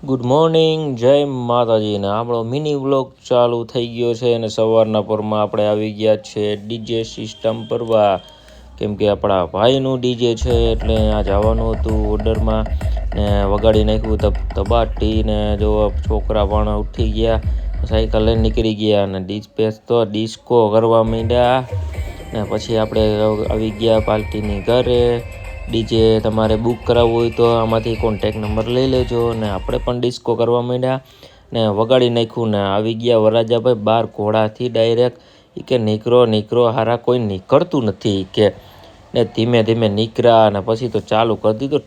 Good morning, જય માતાજી. ને આપણો મિની વ્લોગ ચાલુ થઈ ગયો છે અને સવારના પરમાં આપણે આવી ગયા છે ડીજે સિસ્ટમ પરવા, કેમ કે આપણા ભાઈનું ડીજે છે એટલે આ જવાનું હતું ઓર્ડરમાં ને વગાડી નાખ્યું તબાટી ને જો છોકરા પણ ઉઠી ગયા, સાયકલ લઈને નીકળી ગયા અને ડિસ્પેચ તો ડિસ્કો કરવા માંડ્યા ને પછી આપણે આવી ગયા પાર્ટીની ઘરે. ડીજે તમારે બુક કરાવવું હોય તો આમાંથી કોન્ટેક નંબર લઈ લેજો ને આપણે પણ ડિસ્કો કરવા માંડ્યા ને વગાડી નાખ્યું ને આવી ગયા વરાજાભાઈ બાર ઘોડાથી ડાયરેક્ટ. કે નીકળો હારા કોઈ નીકળતું નથી કે ને ધીમે ધીમે નીકળ્યા અને પછી તો ચાલુ કરી દીધો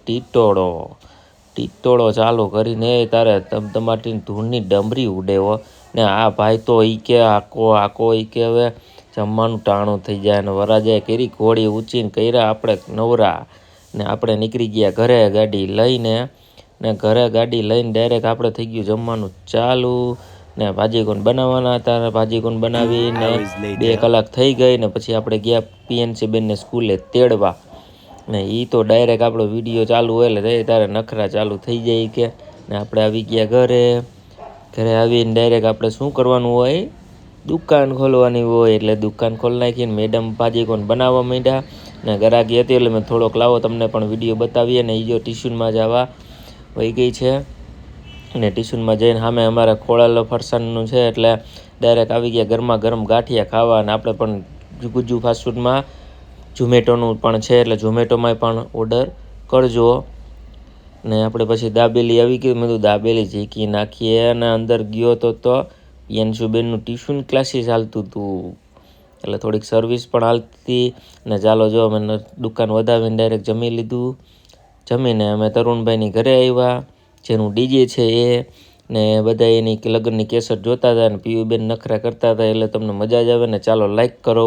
ટીટોળો ચાલુ કરીને તારે તમારી ધૂળની ડમરી ઉડેવો ને આ ભાઈ તો કે આકો કે હવે જમવાનું ટાણું થઈ જાય ને વરાજાએ કરી ઘોડી ઊંચીને કર્યા આપણે નવરા ને આપણે નીકળી ગયા ઘરે ગાડી લઈને ડાયરેક્ટ આપણે થઈ ગયું જમવાનું ચાલુ ને ભાજીકોન બનાવવાના હતા ને ભાજીકોન બનાવીને 2 કલાક થઈ ગઈ ને પછી આપણે ગયા પીએનસી બેનને સ્કૂલે તેડવા ને એ તો ડાયરેક્ટ આપણો વિડીયો ચાલુ હોય એટલે તારે નખરા ચાલુ થઈ જાય કે ને આપણે આવી ગયા ઘરે આવીને ડાયરેક્ટ આપણે શું કરવાનું હોય, દુકાન ખોલવાની હોય એટલે દુકાન ખોલી નાખીને મેડમ ભાજીકોન બનાવવા માંડ્યા ને ગરાગી હતી એટલે મેં થોડોક લાવો તમને પણ વિડીયો બતાવીએ ને એ જો ટ્યુશનમાં જવા વહી ગઈ છે ને ટ્યુશનમાં જઈને સામે અમારે ખોળાલો ફરસાણનું છે એટલે ડાયરેક્ટ આવી ગયા ગરમા ગરમ ગાંઠિયા ખાવા અને આપણે પણ ગુજ્જુ ફાસ્ટફૂડમાં ઝોમેટોનું પણ છે એટલે ઝોમેટોમાં પણ ઓર્ડર કરજો ને આપણે પછી દાબેલી આવી ગઈ, મેં તો દાબેલી ઝીકી નાખીએ અને અંદર ગયો તો યનસુબેનનું ટ્યુશન ક્લાસીસ હાલતું હતું એટલે થોડીક સર્વિસ પણ હાલતી ને ચાલો જો અમે દુકાન વધાવીને ડાયરેક્ટ જમી લીધું. જમીને અમે તરુણભાઈની ઘરે આવ્યા જેનું ડીજે છે એ ને બધા એની લગ્નની કેસેટ જોતા હતા ને પીયુબેન નખરા કરતા હતા એટલે તમને મજા જ આવે ને. ચાલો લાઈક કરો.